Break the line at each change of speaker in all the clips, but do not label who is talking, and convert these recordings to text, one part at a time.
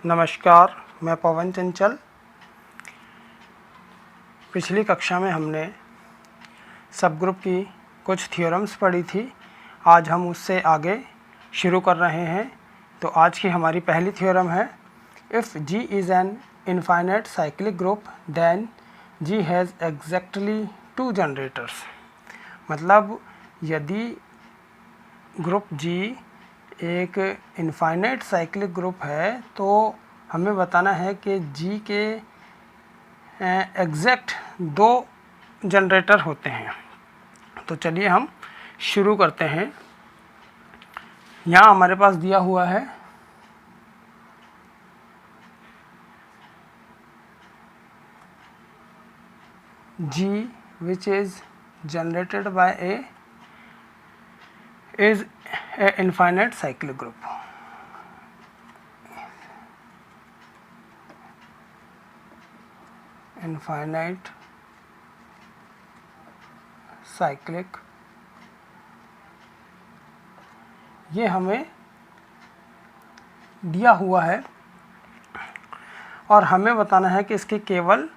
नमस्कार, मैं पवन चंचल। पिछली कक्षा में हमने सब ग्रुप की कुछ थ्योरम्स पढ़ी थी। आज हम उससे आगे शुरू कर रहे हैं। तो आज की हमारी पहली थ्योरम है, if G is an infinite cyclic group then G has exactly 2 generators. मतलब यदि ग्रुप G एक इनफाइनाइट साइक्लिक ग्रुप है तो हमें बताना है कि G के एग्जैक्ट 2 जनरेटर होते हैं। तो चलिए हम शुरू करते हैं। यहाँ हमारे पास दिया हुआ है G which is generated by A is a infinite cyclic group. Infinite cyclic, ये हमें दिया हुआ है और हमें बताना है कि इसके केवल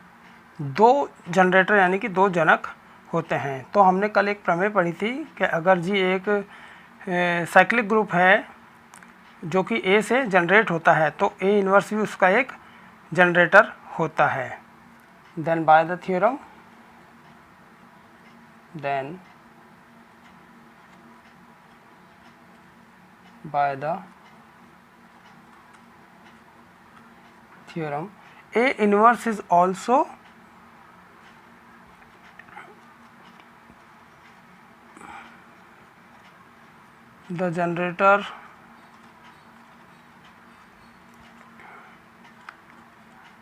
2 जनरेटर यानी कि 2 जनक होते हैं। तो हमने कल एक प्रमेय पढ़ी थी कि अगर जी एक साइक्लिक ग्रुप है जो कि A से जनरेट होता है तो A इन्वर्स भी उसका एक जनरेटर होता है। Then by the theorem, then by the theorem, A inverse is also the generator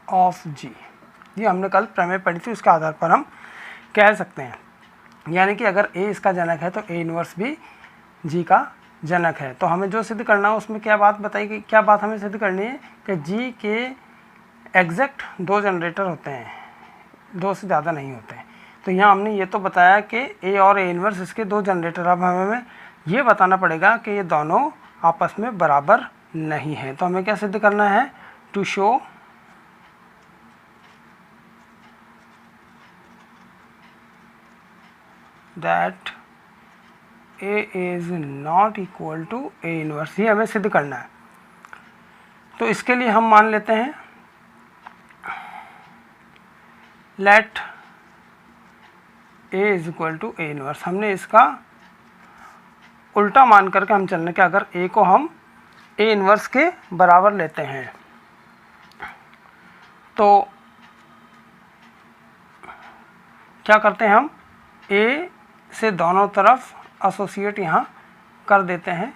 of G। ये हमने कल प्रमेय पढ़ी थी, उसके आधार पर हम कह सकते हैं। यानी कि अगर A इसका जनक है तो A इन्वर्स भी G का जनक है। तो हमें जो सिद्ध करना है उसमें क्या बात बताई गई, क्या बात हमें सिद्ध करनी है कि G के एग्जैक्ट 2 जनरेटर होते हैं, 2 से ज़्यादा नहीं होते हैं। तो यहाँ हमने ये तो बताया कि A और A इन्वर्स इसके 2 जनरेटर। अब हमें ये बताना पड़ेगा कि ये दोनों आपस में बराबर नहीं है। तो हमें क्या सिद्ध करना है, to show that A is not equal to A inverse. ये हमें सिद्ध करना है। तो इसके लिए हम मान लेते हैं let A is equal to A inverse. हमने इसका उल्टा मान करके हम चलने के, अगर A को हम A इन्वर्स के बराबर लेते हैं तो क्या करते हैं, हम A से दोनों तरफ एसोसिएट यहाँ कर देते हैं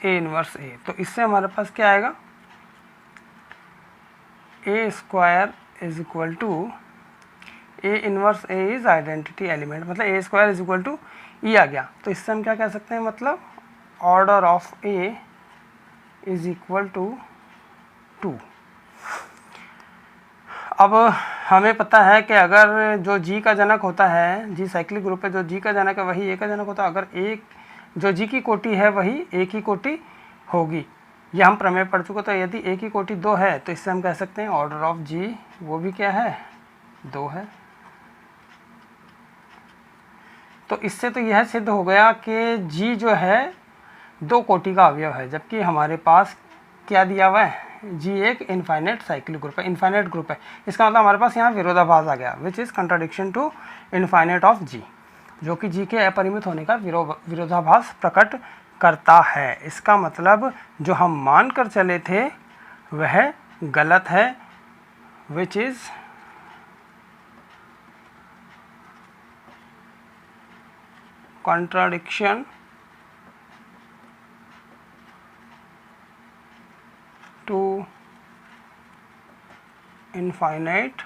A इन्वर्स A। तो इससे हमारे पास क्या आएगा, A square is equal to A inverse A is identity element, मतलब A square is equal to E आ गया। तो इससे हम क्या कह सकते हैं, मतलब order of A is equal to 2। अब हमें पता है कि अगर जो G का जनक होता है, G साइक्लिक ग्रुप है, जो G का जनक है वही A का जनक होता है। अगर एक जो G की कोटि है वही A की कोटि होगी, ये हम प्रमेय पढ़ चुके। तो यदि A की कोटि 2 है तो इससे हम कह सकते हैं ऑर्डर ऑफ G वो भी क्या है, 2 है। तो इससे तो यह सिद्ध हो गया कि G जो है 2 कोटि का अवयव है, जबकि हमारे पास क्या दिया हुआ है, G एक इनफाइनाइट साइक्लिक ग्रुप है, इनफाइनाइट ग्रुप है। इसका मतलब हमारे पास यहाँ विरोधाभास आ गया, which is contradiction to infinite of G, जो कि G के अपरिमित होने का विरोधाभास प्रकट करता है। इसका मतलब जो हम मान कर चले थे वह गलत है, which is contradiction to infinite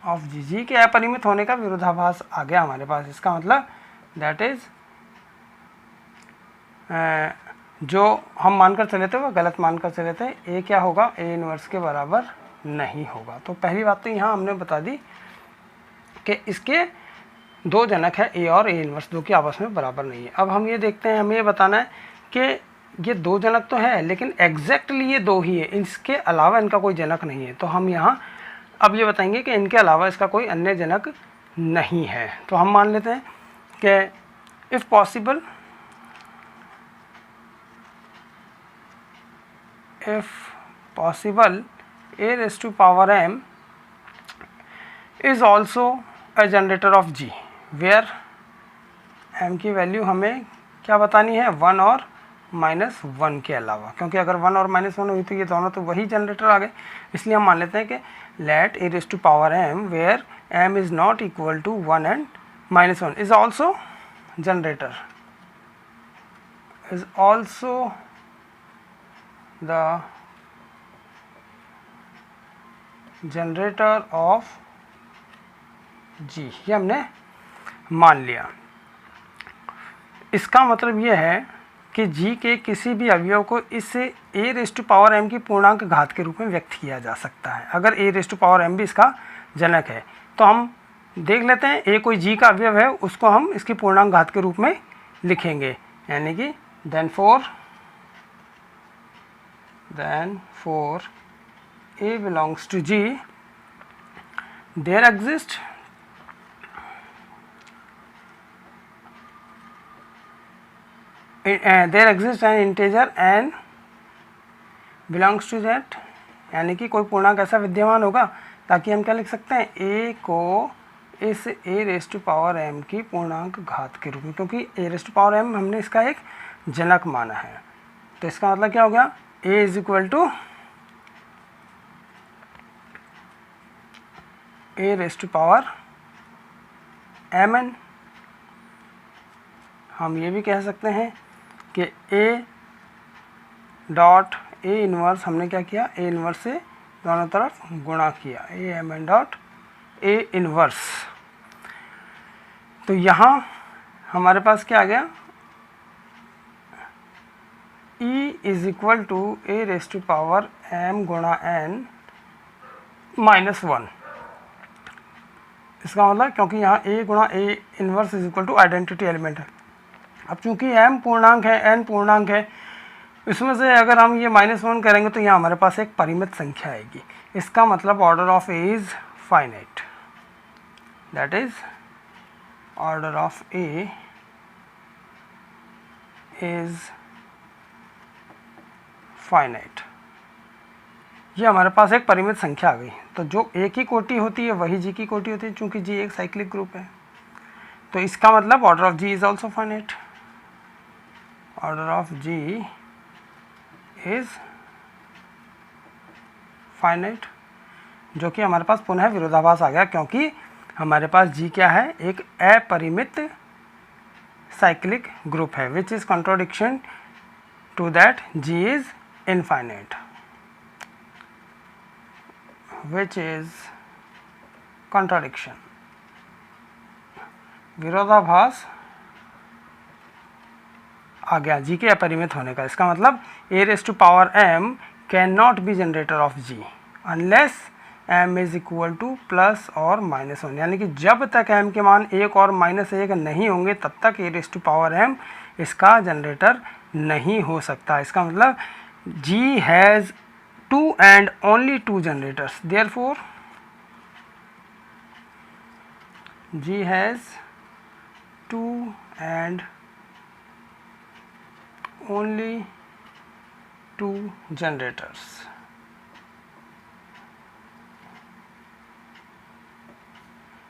of G के अपरिमित होने का विरोधाभास आ गया हमारे पास। इसका मतलब दैट इज जो हम मानकर चले थे वह गलत मानकर चले थे। A क्या होगा, A इन्वर्स के बराबर नहीं होगा। तो पहली बात तो यहाँ हमने बता दी कि इसके 2 जनक है A और A इन्वर्स, जो कि आपस में बराबर नहीं है। अब हम ये देखते हैं, हमें ये बताना है कि ये दो जनक तो है, लेकिन एग्जैक्टली ये दो ही है, इसके अलावा इनका कोई जनक नहीं है। तो हम यहाँ अब ये बताएंगे कि इनके अलावा इसका कोई अन्य जनक नहीं है। तो हम मान लेते हैं कि if possible a raised to power m is also a generator of g, where m की वैल्यू हमें क्या बतानी है, 1 और -1 के अलावा, क्योंकि अगर 1 और -1 हुई तो ये दोनों तो वही जनरेटर आ गए। इसलिए हम मान लेते हैं कि let a raised to power m where m is not equal to 1 and -1 is also generator, is also the generator of G. ये हमने मान लिया। इसका मतलब ये है कि जी के किसी भी अवयव को इससे a raise to power m की पूर्णांक घात के रूप में व्यक्त किया जा सकता है। अगर a raise to power m भी इसका जनक है तो हम देख लेते हैं, a कोई g का अवयव है, उसको हम इसकी पूर्णांक घात के रूप में लिखेंगे, यानी कि then for a belongs to G, there exists an integer n belongs to that, यानी कि कोई पूर्णांक ऐसा विद्यमान होगा ताकि हम क्या लिख सकते हैं, a को इस a raise to power m की पूर्णांक घात के रूप में, क्योंकि a raise to power m हमने इसका एक जनक माना है। तो इसका मतलब क्या हो गया, a is equal to a raise to power mn। हम ये भी कह सकते हैं कि a डॉट a इनवर्स हमने क्या किया, a इनवर्स से दोनों तरफ गुणा किया, a mn dot a inverse. तो यहाँ हमारे पास क्या आ गया, e is equal to a raise to power m गुणा n -1। इसका मतलब क्योंकि यहाँ a गुणा a inverse is equal to identity element है। अब चूंकि m पूर्णांक है, n पूर्णांक है, इसमें से अगर हम ये -1 करेंगे तो यहाँ हमारे पास एक परिमित संख्या आएगी। इसका मतलब order of a is finite, that is order of a is finite. ये हमारे पास एक परिमित संख्या आ गई। तो जो a की कोटि होती है वही g की कोटि होती है, चूंकि g एक साइक्लिक ग्रुप है। तो इसका मतलब order of g is also finite, order of g is finite, जो कि हमारे पास पुनः विरोधाभास आ गया, क्योंकि हमारे पास g क्या है, एक अपरिमित साइक्लिक ग्रुप है, which is contradiction to that g is infinite, which is contradiction, विरोधाभास आ गया g के अपरिमित होने का। इसका मतलब a raise to power m can not be generator of g unless m is equal to plus और -1, यानी कि जब तक m के मान 1 और -1 नहीं होंगे तब तक a raise to power m इसका जनरेटर नहीं हो सकता। इसका मतलब g has 2 and only 2 generators, therefore G has 2 and only 2 generators।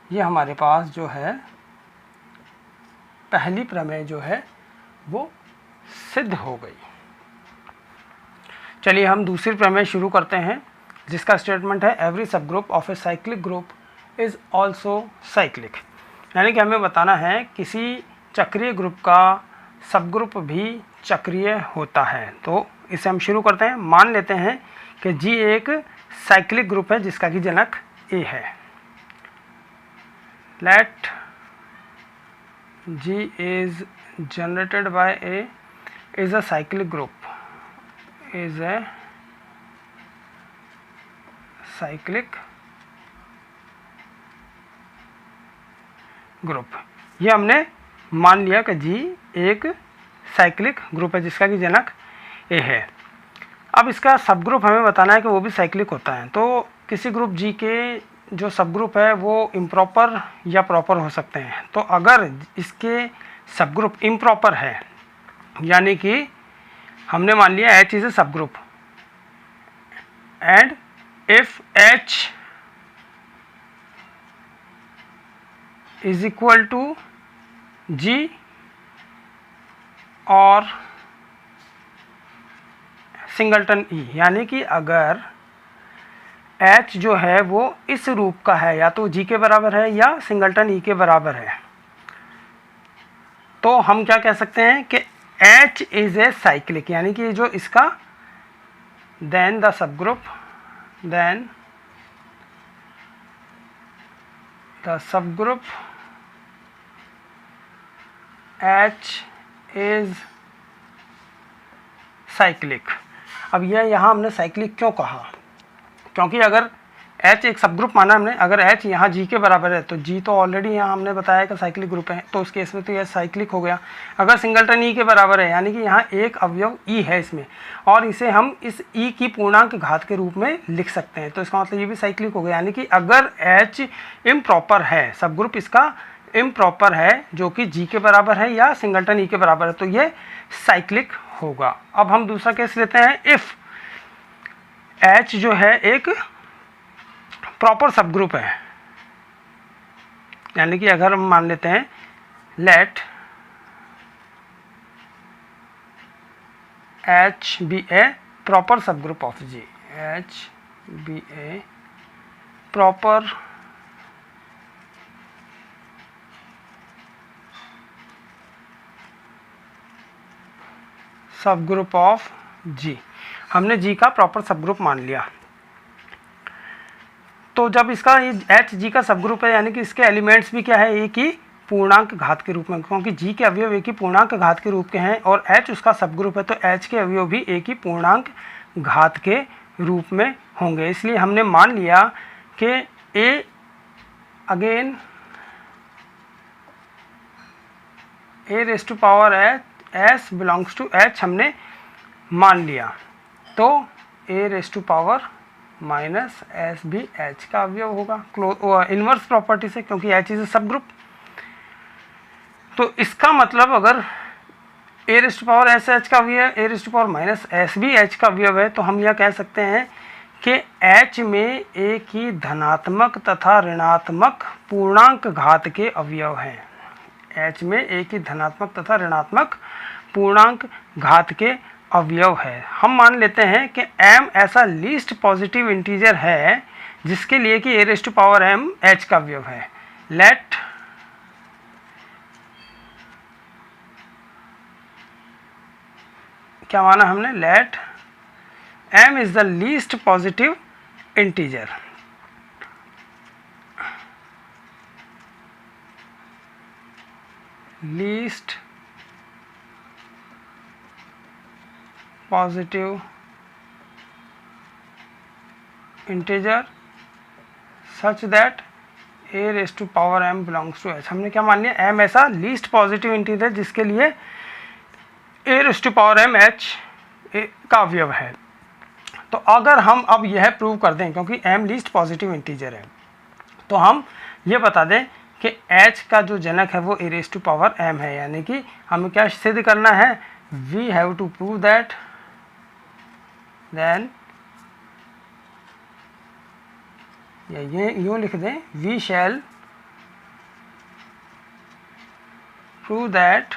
ये हमारे पास जो है पहली प्रमेय जो है वो सिद्ध हो गई। चलिए हम दूसरी प्रमेय शुरू करते हैं, जिसका स्टेटमेंट है एवरी सब group of a cyclic group is also cyclic, यानी कि हमें बताना है किसी चक्रीय ग्रुप का सब ग्रुप भी चक्रीय होता है। तो इसे हम शुरू करते हैं। मान लेते हैं कि G एक साइक्लिक ग्रुप है जिसका कि जनक A है। Let G is generated by A is a cyclic group, is a cyclic group। ये हमने मान लिया कि G एक साइक्लिक ग्रुप है जिसका कि जनक ए है। अब इसका सब ग्रुप हमें बताना है कि वो भी साइक्लिक होता है। तो किसी ग्रुप जी के जो सब ग्रुप है वो इम्प्रॉपर या प्रॉपर हो सकते हैं। तो अगर इसके सब ग्रुप इम्प्रॉपर है, यानी कि हमने मान लिया H is a subgroup, and if H is equal to G और सिंगलटन E, यानी कि अगर H जो है वो इस रूप का है, या तो G के बराबर है या सिंगलटन E के बराबर है, तो हम क्या कह सकते हैं कि H इज ए साइक्लिक, यानी कि जो इसका then the subgroup H is cyclic. अब यह यहाँ हमने साइक्लिक क्यों कहा, क्योंकि अगर H एक सब ग्रुप माना हमने, अगर H यहाँ G के बराबर है तो G तो ऑलरेडी यहाँ हमने बताया कि साइक्लिक ग्रुप है, तो उस केस में तो यह साइक्लिक हो गया। अगर सिंगलटन E के बराबर है, यानी कि यहाँ एक अवयव E है इसमें, और इसे हम इस E की पूर्णांक घात के रूप में लिख सकते हैं, तो इसका मतलब ये भी साइक्लिक हो गया। यानी कि अगर H इम्प्रॉपर है, सब ग्रुप इसका इम्प्रॉपर है जो कि G के बराबर है या सिंगलटन E के बराबर है, तो ये साइक्लिक होगा। अब हम दूसरा केस लेते हैं, इफ़ H जो है एक प्रॉपर सब ग्रुप है, यानी कि अगर हम मान लेते हैं let H be a proper subgroup of G, H be a proper subgroup of G। हमने G का प्रॉपर सब ग्रुप मान लिया। तो जब इसका ये H G का सब ग्रुप है, यानी कि इसके एलिमेंट्स भी क्या है, एक ही पूर्णांक घात के रूप में, क्योंकि G के अवयव एक ही पूर्णांक घात के रूप के हैं और H उसका सब ग्रुप है, तो H के अवयव भी एक ही पूर्णांक घात के रूप में होंगे। इसलिए हमने मान लिया कि A again A raise to power S belongs to H हमने मान लिया, तो A raise to power minus S भी H का अवयव होगा इन्वर्स प्रॉपर्टी से, क्योंकि H इज ए सब ग्रुप। तो इसका मतलब अगर A raise to power S H का अवयव, A raise to power minus S भी H का अवयव है, तो हम यह कह सकते हैं कि H में एक ही धनात्मक तथा ऋणात्मक पूर्णांक घात के अवयव हैं। H में एक ही धनात्मक तथा ऋणात्मक पूर्णांक घात के अवयव है। हम मान लेते हैं कि m ऐसा लीस्ट पॉजिटिव इंटीजर है जिसके लिए कि A raise to power m H का अवयव है। लेट क्या माना हमने, let m is the least positive integer. Least positive integer such that A raise to power m belongs to H। हमने क्या मान लिया, m ऐसा लीस्ट पॉजिटिव इंटीजर जिसके लिए A raise to power m H का अवयव है। तो अगर हम अब यह प्रूव कर दें, क्योंकि m लीस्ट पॉजिटिव इंटीजर है, तो हम ये बता दें कि H का जो जनक है वो A raise to power m है, यानी कि हमें क्या सिद्ध करना है, we have to prove that then, या ये यूँ लिख दें, we shall prove that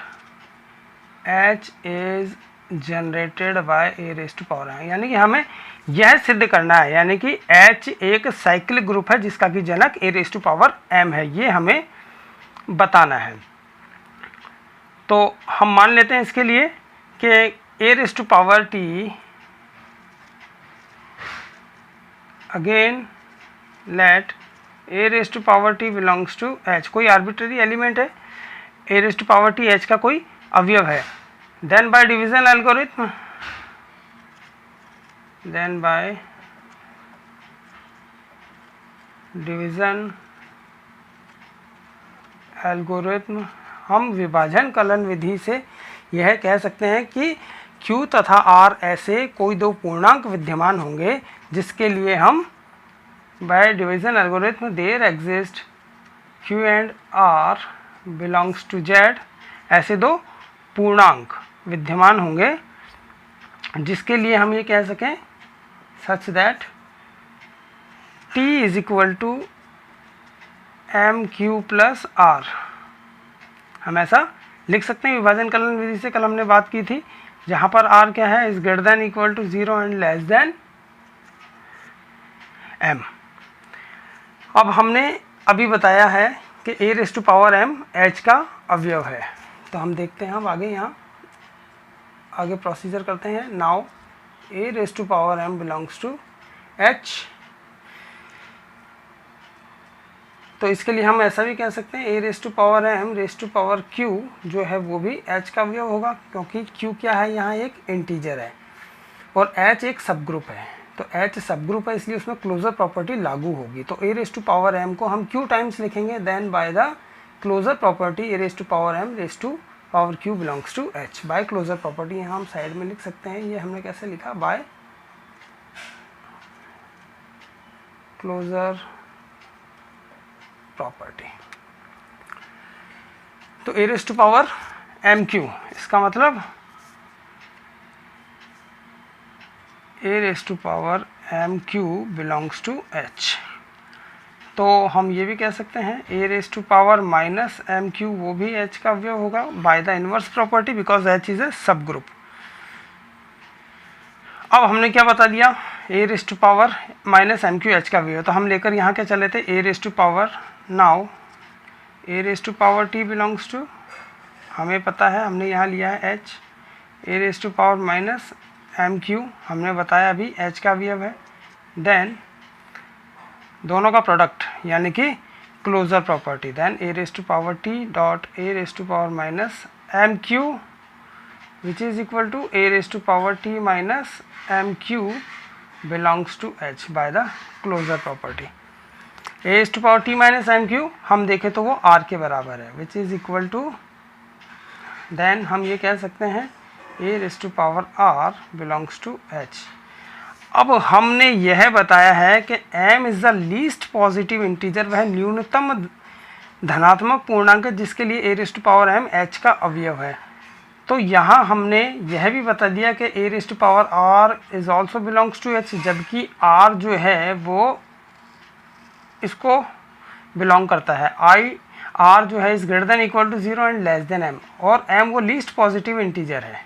H is generated by A raise to power m, यानी कि हमें यह सिद्ध करना है, यानी कि H एक साइक्लिक ग्रुप है जिसका कि जनक A raise to power m है, ये हमें बताना है। तो हम मान लेते हैं इसके लिए कि A raise to power t again let A raise to power t belongs to H, कोई आर्बिट्ररी एलिमेंट है, A raise to power t H का कोई अवयव है। Then by division algorithm, then by division algorithm हम विभाजन kiln विधि से यह कह सकते हैं कि Q तथा R ऐसे कोई दो पूर्णांक विद्यमान होंगे जिसके लिए हम by division algorithm there exist Q and R belongs to Z, ऐसे दो पूर्णांक विद्यमान होंगे जिसके लिए हम ये कह सकें such that T is equal to MQ plus R। हम ऐसा लिख सकते हैं विभाजन कलन विधि से कल हमने बात की थी, जहाँ पर R क्या है, is greater than equal to 0 and less than M। अब हमने अभी बताया है कि a raise to power m h का अवयव है, तो हम देखते हैं, हम आगे यहाँ आगे प्रोसीजर करते हैं। Now a raise to power m belongs to h, तो इसके लिए हम ऐसा भी कह सकते हैं a raise to power m raise to power q जो है वो भी h का अवयव होगा, क्योंकि q क्या है, यहाँ एक इंटीजर है और h एक सब ग्रुप है, तो h सब ग्रुप है इसलिए उसमें क्लोजर प्रॉपर्टी लागू होगी। तो a raise to power m को हम q टाइम्स लिखेंगे, then by the closure property a raise to power m raise to power q belongs to h। By closure property यहाँ हम साइड में लिख सकते हैं, ये हमने कैसे लिखा, बाय क्लोजर प्रॉपर्टी। तो a raise to power mq, इसका मतलब a raise to power mq belongs to h। तो हम ये भी कह सकते हैं a raise to power minus mq वो भी h का अवयव होगा by the inverse property because h is a subgroup. अब हमने क्या बता दिया, a raise to power minus mq h का अवयव, तो हम लेकर यहाँ क्या चले थे, a raise to power, now a raise to power t belongs to, हमें पता है हमने यहाँ लिया है h, a raise to power minus mq हमने बताया अभी h का अवयव है, देन दोनों का प्रोडक्ट यानी कि closure property, then a raise to power t dot a raise to power minus mq which is equal to a raise to power t माइनस mq belongs to h by the closure property. a raise to power t माइनस mq हम देखें तो वो r के बराबर है, which is equal to, then हम ये कह सकते हैं a raise to power r belongs to h। अब हमने यह बताया है कि m is the least positive integer, वह न्यूनतम धनात्मक पूर्णांक जिसके लिए a raise to power m h का अवयव है। तो यहाँ हमने यह भी बता दिया कि a raise to power r is also belongs to h, जबकि r जो है वो इसको बिलोंग करता है, r जो है is greater than equal to 0 and less than m, और m वो लीस्ट पॉजिटिव इंटीजर है।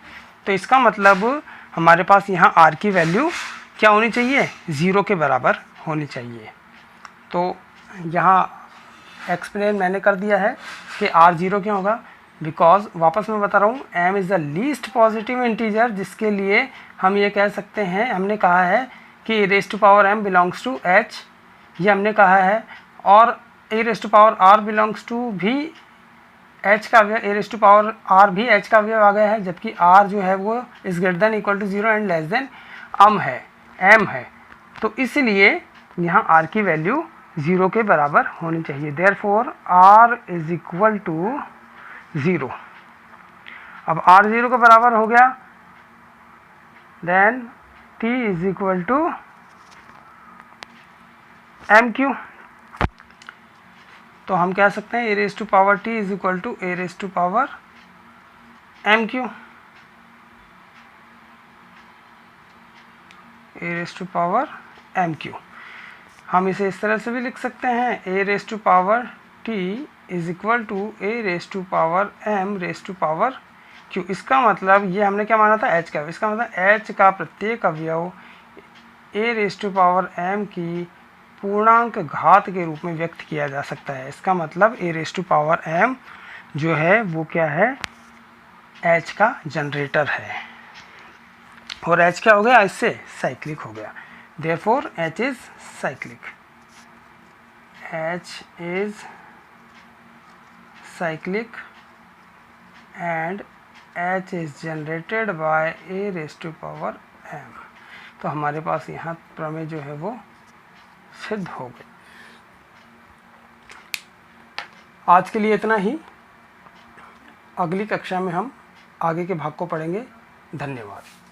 तो इसका मतलब हमारे पास यहाँ r की वैल्यू क्या होनी चाहिए, 0 के बराबर होनी चाहिए। तो यहाँ एक्सप्लेन मैंने कर दिया है कि r 0 क्यों होगा, बिकॉज वापस मैं बता रहा हूँ m is the least positive integer जिसके लिए हम ये कह सकते हैं, हमने कहा है कि a raise to power m belongs to h, ये हमने कहा है, और a raise to power r belongs to भी h का अवयव, a raise to power r भी h का अवयव आ गया है, जबकि r जो है वो is greater than equal to 0 and less than m है। तो इसलिए यहाँ r की वैल्यू 0 के बराबर होनी चाहिए, therefore r is equal to 0। अब r 0 के बराबर हो गया, then t is equal to mq। तो हम कह सकते हैं a raise to power t is equal to a raise to power mq, a raise to power mq। हम इसे इस तरह से भी लिख सकते हैं, a raise to power t is equal to a raise to power m raise to power q। इसका मतलब ये हमने क्या माना था, h का, इसका मतलब h का प्रत्येक अवयव a raise to power m की पूर्णांक घात के रूप में व्यक्त किया जा सकता है। इसका मतलब a raise to power m जो है वो क्या है, h का जनरेटर है, और h क्या हो गया, इससे साइक्लिक हो गया, therefore h is cyclic, h is cyclic and h is generated by a raise to power m। तो हमारे पास यहाँ प्रमेय जो है वो सिद्ध हो गए। आज के लिए इतना ही, अगली कक्षा में हम आगे के भाग को पढ़ेंगे। धन्यवाद।